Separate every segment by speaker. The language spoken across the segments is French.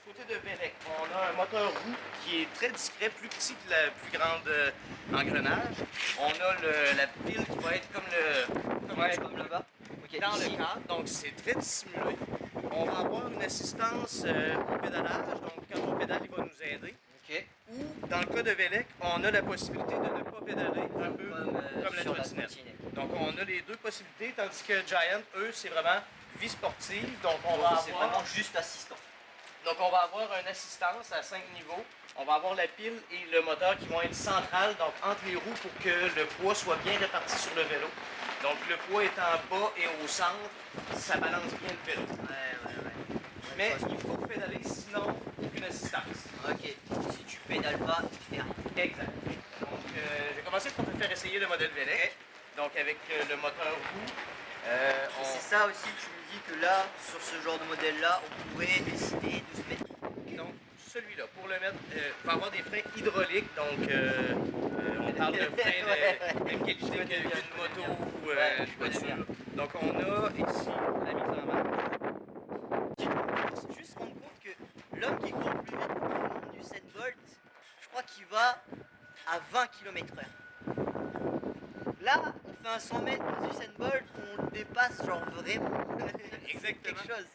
Speaker 1: côté de Vélec, on a un moteur roue qui est très discret, plus petit que la plus grande engrenage. On a la pile qui va être
Speaker 2: Comme là-bas. Okay,
Speaker 1: dans
Speaker 2: ici.
Speaker 1: le cadre, donc c'est très dissimulé. On va avoir une assistance au pédalage, donc quand on pédale, il va nous aider.
Speaker 2: Okay.
Speaker 1: Ou dans le cas de Vélec, on a la possibilité de ne pas pédaler, un peu comme la trottinette. Donc on a les deux possibilités, tandis que Giant, eux, c'est vraiment vie sportive. Donc on va
Speaker 2: c'est
Speaker 1: avoir
Speaker 2: vraiment juste assistant.
Speaker 1: Donc on va avoir une assistance à 5 niveaux. On va avoir la pile et le moteur qui vont être centrales, donc entre les roues pour que le poids soit bien réparti sur le vélo. Donc le poids est en bas et au centre, ça balance bien le vélo.
Speaker 2: Ouais.
Speaker 1: Mais il faut pédaler, sinon aucune assistance.
Speaker 2: Ok, si tu pédales pas, tu fais rien.
Speaker 1: Exact. Donc j'ai commencé par te faire essayer le modèle Vélec. Donc avec le moteur roue.
Speaker 2: C'est ça aussi, tu me dis que là, sur ce genre de modèle-là, on pourrait décider de se mettre.
Speaker 1: Donc celui-là, pour le mettre, il va avoir des freins hydrauliques, donc on parle de freins de même qualité qu'une moto ou une voiture. Donc on a ici la mise en marche.
Speaker 2: Faut juste rendre compte que l'homme qui court le plus vite au monde du Usain Bolt, je crois qu'il va à 20 km/h. Là, on fait un 100 mètres du Usain Bolt, on le dépasse genre vraiment.
Speaker 1: Exactement.
Speaker 2: Quelque chose.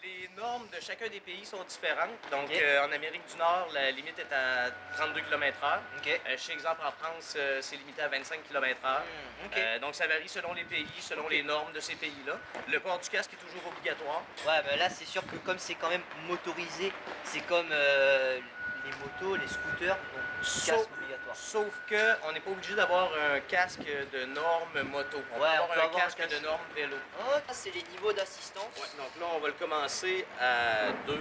Speaker 1: Les normes de chacun des pays sont différentes. Donc en Amérique du Nord, la limite est à 32 km/h.
Speaker 2: Okay.
Speaker 1: Chez exemple en France, c'est limité à 25 km/h. Donc ça varie selon les pays, selon les normes de ces pays-là. Le port du casque est toujours obligatoire.
Speaker 2: Ouais, mais là c'est sûr que comme c'est quand même motorisé, c'est comme les motos, les scooters, donc casque obligatoire.
Speaker 1: Sauf qu'on n'est pas obligé d'avoir un casque de norme moto. On peut avoir un casque de norme vélo.
Speaker 2: Oh, ça c'est les niveaux d'assistance.
Speaker 1: Ouais, donc là on va le commencer à 2.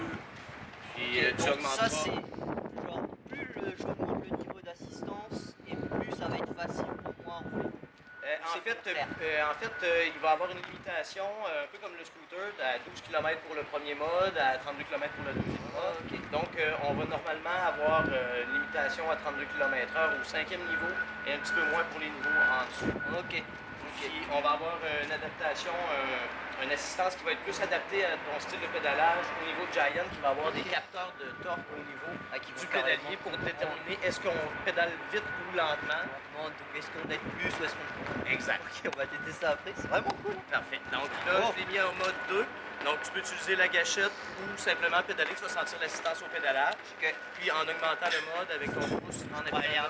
Speaker 1: Puis tu
Speaker 2: donc
Speaker 1: augmenteras.
Speaker 2: ça c'est genre plus j'augmente le niveau d'assistance et plus ça va être facile pour moi à rouler.
Speaker 1: En fait, il va y avoir une limitation, un peu comme le scooter, à 12 km pour le premier mode, à 32 km pour le deuxième mode. Donc, on va normalement avoir une limitation à 32 km/h au 5e niveau et un petit peu moins pour les niveaux en dessous. Puis, on va avoir une adaptation, une assistance qui va être plus adaptée à ton style de pédalage au niveau de Giant, qui va avoir des capteurs de torque au niveau du pédalier pour déterminer est-ce qu'on pédale vite ou lentement.
Speaker 2: Donc est-ce qu'on aide plus ou est-ce qu'on...
Speaker 1: Exact.
Speaker 2: Ok, on va tester ça après, c'est vraiment cool.
Speaker 1: Parfait. Donc là, je l'ai mis en mode 2. Donc tu peux utiliser la gâchette ou simplement pédaler, tu vas sentir l'assistance au pédalage. Puis en augmentant le mode avec ton pouce en appuyant.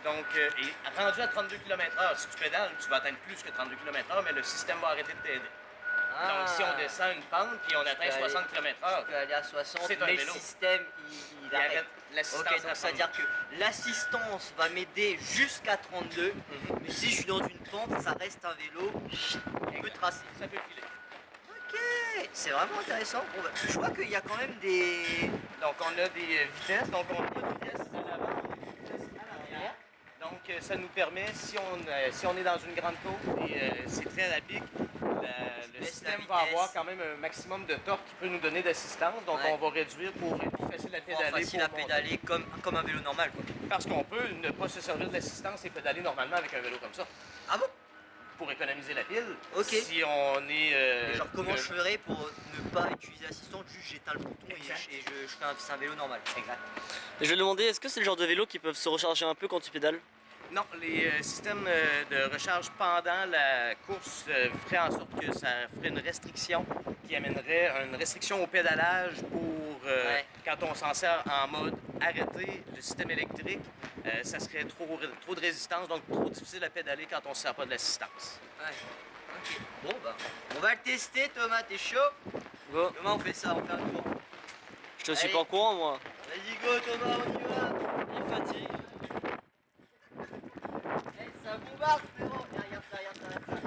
Speaker 1: Donc, et rendu à 32 km/h, si tu pédales, tu vas atteindre plus que 32 km/h, mais le système va arrêter de t'aider. Donc, si on descend une pente puis on atteint 60 km/h,
Speaker 2: tu peux aller à 60,
Speaker 1: c'est un
Speaker 2: mais
Speaker 1: vélo.
Speaker 2: Le système, il arrête.
Speaker 1: L'assistance.
Speaker 2: Ok, donc ça veut dire que l'assistance va m'aider jusqu'à 32, mais si je suis dans une pente, ça reste un vélo, on peut tracer.
Speaker 1: Ça peut filer.
Speaker 2: Ok, c'est vraiment intéressant. Bon, bah, je vois qu'il y a quand même des...
Speaker 1: Donc, on a des vitesses. Donc, on a une vitesse à l'avant, on a une vitesse à l'arrière. Donc, ça nous permet, si on est dans une grande côte et c'est très rapide, le système va avoir quand même un maximum de torque qui peut nous donner d'assistance. Donc, on va réduire pour être plus facile à pédaler.
Speaker 2: Facile à pédaler comme un vélo normal, quoi.
Speaker 1: Parce qu'on peut ne pas se servir de l'assistance et pédaler normalement avec un vélo comme ça.
Speaker 2: Ah bon?
Speaker 1: Pour économiser la pile.
Speaker 2: Ok.
Speaker 1: Si on est...
Speaker 2: genre comment je ferais pour ne pas utiliser l'assistance, juste j'éteins le bouton et je fais un vélo normal.
Speaker 1: Exact.
Speaker 3: Et je vais demander, est-ce que c'est le genre de vélo qui peuvent se recharger un peu quand tu pédales?
Speaker 1: Non, les systèmes de recharge pendant la course feraient en sorte que ça ferait une restriction qui amènerait une restriction au pédalage pour quand on s'en sert en mode arrêté le système électrique, ça serait trop de résistance, donc trop difficile à pédaler quand on ne se sert pas de l'assistance.
Speaker 2: Ouais. Ok. Bon bah, on va le tester Thomas, t'es chaud?
Speaker 3: Go.
Speaker 2: Thomas, on fait ça, on fait un tour.
Speaker 3: Je te suis pas en courant moi.
Speaker 2: Vas-y go Thomas, on y va. Il est fatigué. Ça bombarde frérot. Regarde ça, regarde ça, regarde ça.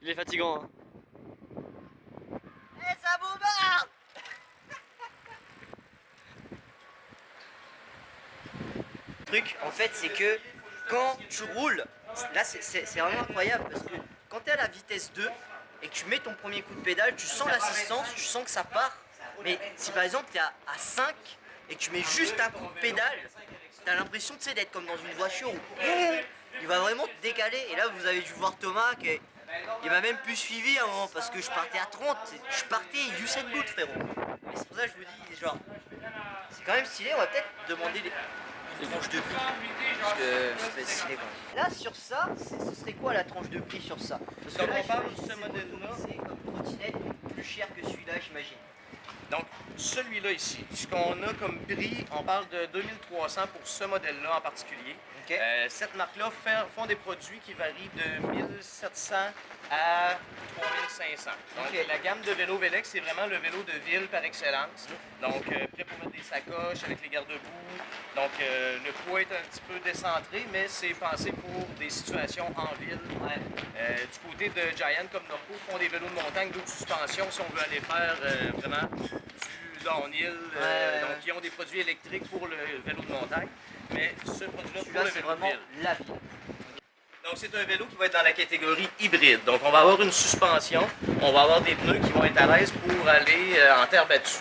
Speaker 3: Il est fatigant hein.
Speaker 2: Ça bombarde. Le truc en fait c'est que quand tu roules là c'est vraiment incroyable parce que quand tu es à la vitesse 2 et que tu mets ton premier coup de pédale, tu sens l'assistance, tu sens que ça part. Mais si par exemple tu es à 5 et que tu mets juste un coup de pédale, tu as l'impression d'être comme dans une voiture où il va vraiment te décaler. Et là vous avez dû voir Thomas qui il m'a même plus suivi à un moment parce que je partais à 30, je partais Usain Bolt frérot. Et c'est pour ça que je vous dis genre, c'est quand même stylé, on va peut-être demander une tranche de prix. Parce que c'est stylé quand même. Là sur ça, ce serait quoi la tranche de prix sur ça? Parce que
Speaker 1: Quand
Speaker 2: là,
Speaker 1: on parle de
Speaker 2: j'imagine
Speaker 1: ce modèle-là,
Speaker 2: c'est comme trottinette plus cher que celui-là j'imagine.
Speaker 1: donc celui-là ici, ce qu'on a comme prix, on parle de 2300 pour ce modèle-là en particulier.
Speaker 2: Ok.
Speaker 1: Cette marque-là font des produits qui varient de 1700 à 3500. Donc
Speaker 2: Ok.
Speaker 1: la gamme de vélo Vélex, c'est vraiment le vélo de ville par excellence. Donc prêt pour mettre des sacoches avec les garde-boue. Donc le poids est un petit peu décentré, mais c'est pensé pour des situations en ville.
Speaker 2: Ouais.
Speaker 1: Du côté de Giant comme Norco, font des vélos de montagne double suspension si on veut aller faire vraiment du downhill. Donc ils ont des produits électriques pour le vélo de montagne. Mais ce produit-là, pour
Speaker 2: Celui-là
Speaker 1: le
Speaker 2: c'est
Speaker 1: vélo de
Speaker 2: vraiment
Speaker 1: ville.
Speaker 2: la ville.
Speaker 1: Donc c'est un vélo qui va être dans la catégorie hybride. Donc on va avoir une suspension, on va avoir des pneus qui vont être à l'aise pour aller en terre battue,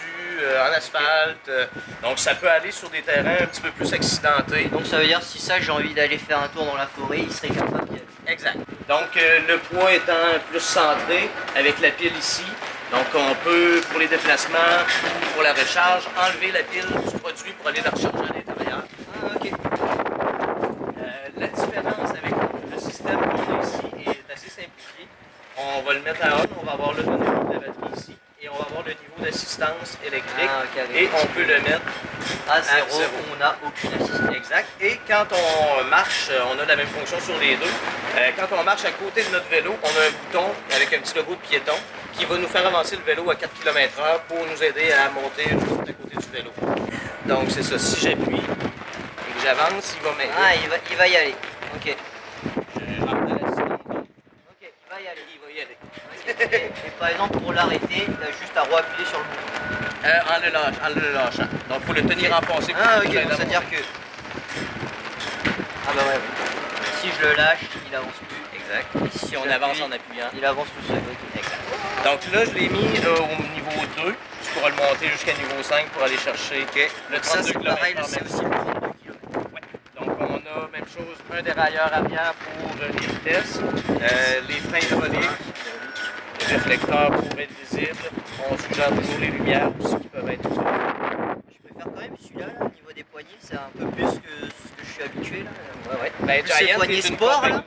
Speaker 1: en asphalte. Donc ça peut aller sur des terrains un petit peu plus accidentés.
Speaker 2: Donc ça veut dire si ça j'ai envie d'aller faire un tour dans la forêt, il serait capable d'y aller.
Speaker 1: Exact. Donc le poids étant plus centré avec la pile ici. Donc on peut, pour les déplacements, pour la recharge, enlever la pile du produit pour aller la recharger à l'intérieur.
Speaker 2: Ah ok.
Speaker 1: La différence avec le système qu'on a ici est assez simplifié. On va le mettre à on, on va avoir l'autonomie de la batterie ici et on va avoir le niveau d'assistance électrique
Speaker 2: Ah, ok,
Speaker 1: et on peut le mettre
Speaker 2: à zéro,
Speaker 1: zéro.
Speaker 2: on n'a aucune assistance.
Speaker 1: exact. Et quand on marche, on a la même fonction sur les deux. Quand on marche à côté de notre vélo, on a un bouton avec un petit logo de piéton qui va nous faire avancer le vélo à 4 km/h pour nous aider à monter une route à côté du vélo. Donc c'est ça, si j'appuie et que j'avance, il va m'aider.
Speaker 2: Ah il va y aller. Ok.
Speaker 1: Je rentre dans l'assistance.
Speaker 2: Ok, il va y aller.
Speaker 1: Il va y aller.
Speaker 2: Ok. Et par exemple pour l'arrêter, tu as juste à appuyer sur le bouton.
Speaker 1: En le lâchant. Donc, il faut le tenir enfoncé. pour
Speaker 2: Ah
Speaker 1: que
Speaker 2: ok,
Speaker 1: ça aille
Speaker 2: donc ça veut dire
Speaker 1: avancer.
Speaker 2: que... Ah bah ouais. Si je le lâche, il avance plus.
Speaker 1: Exact.
Speaker 2: Et
Speaker 1: Si on avance en appuyant.
Speaker 2: il avance tout seul. Ok.
Speaker 1: Exact. Donc là, je l'ai mis au niveau 2. Tu pourras le monter jusqu'à niveau 5 pour aller chercher le
Speaker 2: Donc ça
Speaker 1: 32
Speaker 2: c'est pareil,
Speaker 1: km/h.
Speaker 2: c'est aussi le 32 km.
Speaker 1: Ouais. Donc on a même chose, un dérailleur arrière pour les vitesses, les freins hydrauliques, le réflecteur pour être visible. On suggère toujours les lumières aussi qui peuvent être utiles.
Speaker 2: Je préfère quand même celui-là là, au niveau des poignées, c'est un peu plus que ce que je suis habitué là.
Speaker 1: Ouais. Ben,
Speaker 2: Plus ces
Speaker 1: Giant
Speaker 2: poignées
Speaker 1: est une
Speaker 2: sport, là.
Speaker 1: compagnie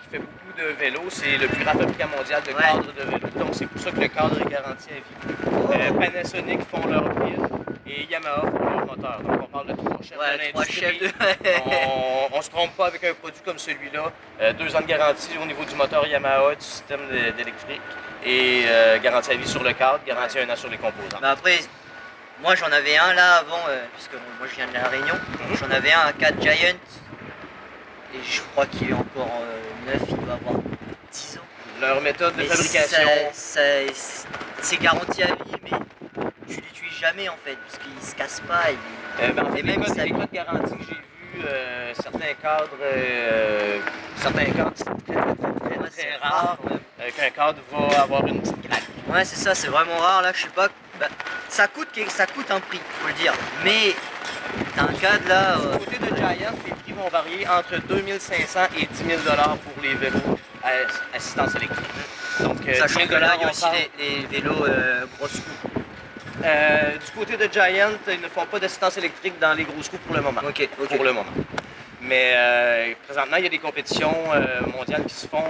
Speaker 1: qui fait beaucoup de vélos. C'est le plus grand fabricant mondial de
Speaker 2: Ouais.
Speaker 1: cadres de vélos. Donc c'est pour ça que le cadre est garanti à vie. Panasonic font leur pile et Yamaha font leur moteur. Donc on parle de trois chefs de
Speaker 2: Ouais, trois
Speaker 1: l'industrie.
Speaker 2: chefs de...
Speaker 1: On se trompe pas avec un produit comme celui-là. 2 ans de garantie au niveau du moteur Yamaha, du système d'électrique et garantie à vie sur le cadre, garantie à 1 an sur les composants.
Speaker 2: Bah après, moi j'en avais un là avant, puisque moi je viens de la Réunion, j'en avais un 4 Giant, et je crois qu'il est encore neuf, il doit avoir 10 ans.
Speaker 1: Leur méthode de
Speaker 2: Mais
Speaker 1: fabrication.
Speaker 2: c'est garanti à vie, mais tu l'utilises jamais en fait, parce qu'il se casse pas.
Speaker 1: En fait,
Speaker 2: et même ça...
Speaker 1: les codes garantie que j'ai vus, certains cadres c'est très rare qu'un cadre va avoir une petite craque.
Speaker 2: Ouais c'est ça, c'est vraiment rare là, je sais pas. Bah, ça coûte un prix, faut le dire. Mais t'as un cadre là.
Speaker 1: Du côté de Giant, les prix vont varier entre 2500 et 10 000 pour les vélos à assistance électrique. Donc,
Speaker 2: Sachant
Speaker 1: 10 000
Speaker 2: que là il y a
Speaker 1: on
Speaker 2: aussi
Speaker 1: parle.
Speaker 2: les vélos grosses roues.
Speaker 1: Du côté de Giant, ils ne font pas d'assistance électrique dans les grosses roues pour le moment.
Speaker 2: Ok.
Speaker 1: Pour le moment. Mais présentement, il y a des compétitions mondiales qui se font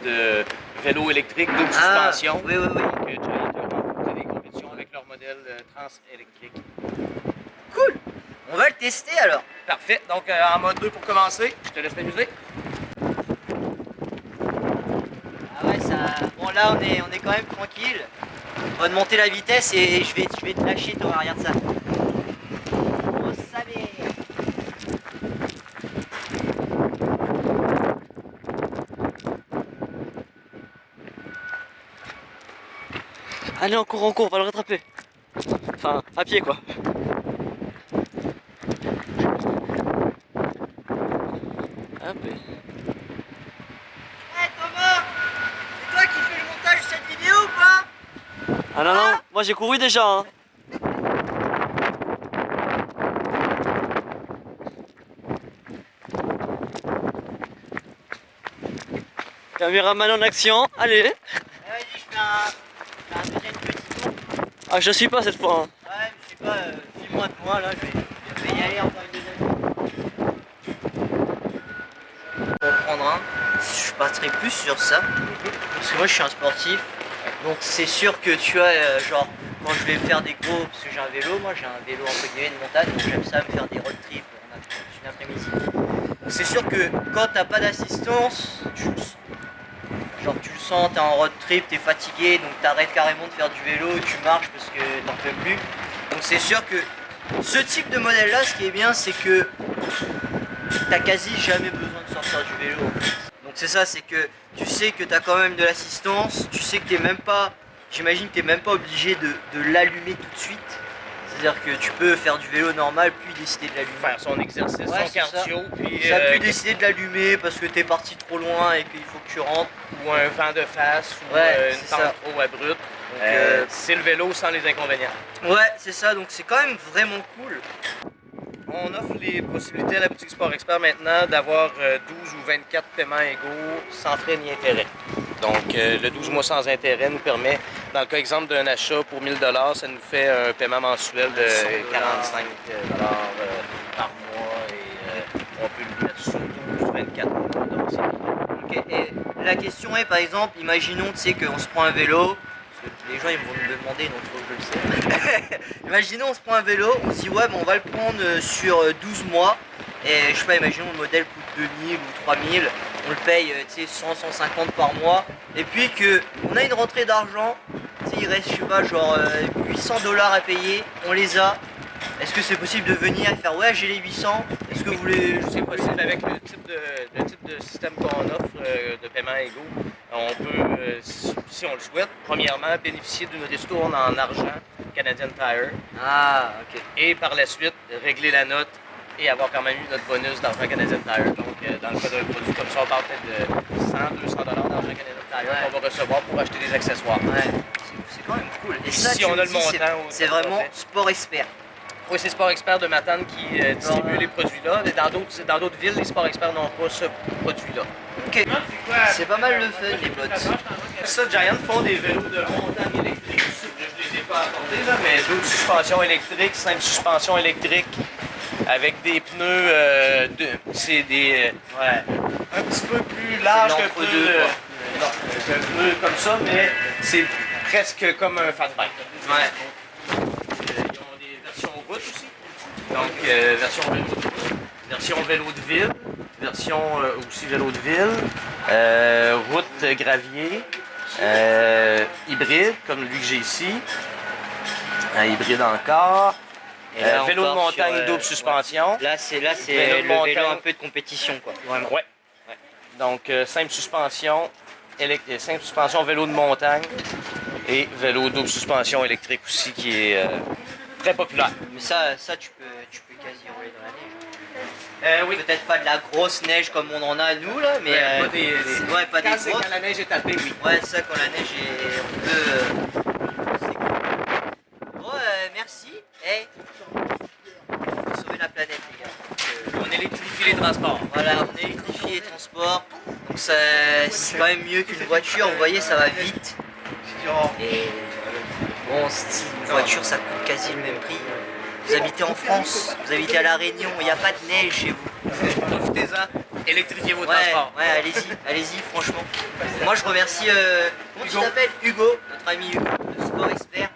Speaker 1: de vélos électriques, double suspension.
Speaker 2: Oui.
Speaker 1: Donc, Giant a remporté des compétitions avec leur modèle trans électrique.
Speaker 2: Cool. On va le tester alors.
Speaker 1: Parfait. Donc, en mode 2 pour commencer, je te laisse t'amuser.
Speaker 2: Ah ouais, ça... Bon là on est quand même tranquille. On va monter la vitesse et je vais te lâcher toi, regarde ça. Oh salé.
Speaker 3: Allez, on court, on va le rattraper. Enfin, à pied quoi. Hop. Ah non, non, moi j'ai couru déjà. Hein. Caméraman en action, allez.
Speaker 2: Vas-y, je fais un deuxième petit tour.
Speaker 3: Ah, je suis pas cette fois. Hein.
Speaker 2: Ouais, je sais pas, filme-moi de moi là, je vais y aller encore une deuxième fois. Pour en prendre un, je passerai plus sur ça. Parce que moi je suis un sportif. Donc c'est sûr que tu vois, genre quand je vais faire des gros, parce que j'ai un vélo, moi j'ai un vélo entre guillemets de montagne, donc j'aime ça me faire des road trips une après-midi. Donc c'est sûr que quand t'as pas d'assistance, genre tu le sens, t'es en road trip, t'es fatigué, donc t'arrêtes carrément de faire du vélo, tu marches parce que t'en peux plus. Donc c'est sûr que ce type de modèle là, ce qui est bien, c'est que t'as quasi jamais besoin de sortir du vélo. Donc c'est ça, c'est que tu sais que t'as quand même de l'assistance, tu sais que t'es même pas, j'imagine que t'es même pas obligé de l'allumer tout de suite. C'est-à-dire que tu peux faire du vélo normal puis décider de l'allumer.
Speaker 1: Faire son exercice,
Speaker 2: Ouais,
Speaker 1: son cardio, puis
Speaker 2: Ça peut décider de l'allumer parce que t'es parti trop loin et qu'il faut que tu rentres.
Speaker 1: ou un vent de face, ou
Speaker 2: Ouais,
Speaker 1: une
Speaker 2: c'est
Speaker 1: tente
Speaker 2: ça.
Speaker 1: trop abrupte.
Speaker 2: Donc,
Speaker 1: C'est le vélo sans les inconvénients.
Speaker 2: Ouais, c'est ça, donc c'est quand même vraiment cool.
Speaker 1: On offre les possibilités à la boutique Sport Expert maintenant d'avoir 12 ou 24 paiements égaux sans frais ni intérêt. Donc le 12 mois sans intérêt nous permet, dans le cas exemple d'un achat pour 1000 $, ça nous fait un paiement mensuel de 45 $ par mois et on peut le mettre sur 12 ou 24 mois. Donc, c'est
Speaker 2: Ok, et la question est par exemple, imaginons tu sais qu'on se prend un vélo, parce que les gens ils vont me le demander donc faut que je le sais. Imaginons on se prend un vélo, on se dit ouais mais on va le prendre sur 12 mois et je sais pas, imaginons le modèle coûte 2000 ou 3000, on le paye tu sais 100, 150 par mois et puis que on a une rentrée d'argent, tu sais il reste je sais pas genre 800 $ à payer, on les a. Est-ce que c'est possible de venir et faire ouais j'ai les 800, est-ce que vous voulez...
Speaker 1: C'est possible avec le type de système qu'on offre de paiement égaux. On peut, si on le souhaite, premièrement bénéficier d'une ristourne en argent Canadian Tire
Speaker 2: Ah ok.
Speaker 1: et par la suite régler la note et avoir quand même eu notre bonus d'argent Canadian Tire. Donc dans le cas d'un produit comme ça, on parle peut-être de 100, 200 $ d'argent Canadian Tire qu'on va recevoir pour acheter des accessoires.
Speaker 2: Ouais, c'est quand même cool. Et ça,
Speaker 1: Si
Speaker 2: tu
Speaker 1: on
Speaker 2: me
Speaker 1: a le
Speaker 2: dis,
Speaker 1: montant
Speaker 2: c'est
Speaker 1: au
Speaker 2: vraiment
Speaker 1: complet.
Speaker 2: Sport Expert.
Speaker 1: Oui, c'est Sport Expert de Matane qui distribue les produits-là. Mais dans d'autres villes, les Sport Experts n'ont pas ce produit-là.
Speaker 2: Ok, c'est pas mal le fun les bots.
Speaker 1: Ça, Giant font des vélos de montagne électriques aussi. Je les ai pas apportés, là, mais 12 suspensions électriques, 5 suspensions électriques avec des pneus, c'est des un petit peu plus large
Speaker 2: C'est
Speaker 1: qu'un
Speaker 2: l'entre-deux,
Speaker 1: pneu,
Speaker 2: quoi.
Speaker 1: qu'un pneu comme ça, mais c'est presque comme un fat bike.
Speaker 2: Ouais.
Speaker 1: Ils ont des versions route aussi. Donc, version vélo de route, version vélo de ville, version aussi vélo de ville, route gravier, hybride, comme lui que j'ai ici. Un hybride encore.
Speaker 2: Et là, on
Speaker 1: Vélo de
Speaker 2: part
Speaker 1: montagne,
Speaker 2: sur,
Speaker 1: double suspension.
Speaker 2: Là c'est
Speaker 1: Vélo de
Speaker 2: le vélo
Speaker 1: montagne.
Speaker 2: un peu de compétition quoi. Vraiment.
Speaker 1: Ouais. Donc, simple suspension, simple suspension vélo de montagne et vélo double suspension électrique aussi qui est très populaire.
Speaker 2: Mais ça tu peux quasi rouler dans la neige.
Speaker 1: Oui,
Speaker 2: Peut-être pas de la grosse neige comme on en a nous là, mais
Speaker 1: pas des,
Speaker 2: ouais, pas des
Speaker 1: quand,
Speaker 2: grosses.
Speaker 1: quand la neige est tapée, oui.
Speaker 2: Ouais, c'est ça quand la neige est un peu. C'est cool. Bon, merci. Hey. On va sauver la planète les gars.
Speaker 1: On électrifie les transports.
Speaker 2: Voilà, on électrifie les transports, donc ça, c'est quand même mieux qu'une voiture, vous voyez, ça va vite. Et bon, une voiture, ça coûte quasi le même prix. Vous habitez en France, vous habitez à La Réunion, il n'y a pas de neige chez vous.
Speaker 1: Profitez-en, électrifiez vos
Speaker 2: Ouais,
Speaker 1: transports.
Speaker 2: ouais, allez-y, franchement. Moi, je remercie, comment tu
Speaker 1: Hugo.
Speaker 2: t'appelles Hugo, notre ami Hugo, de Sport Expert.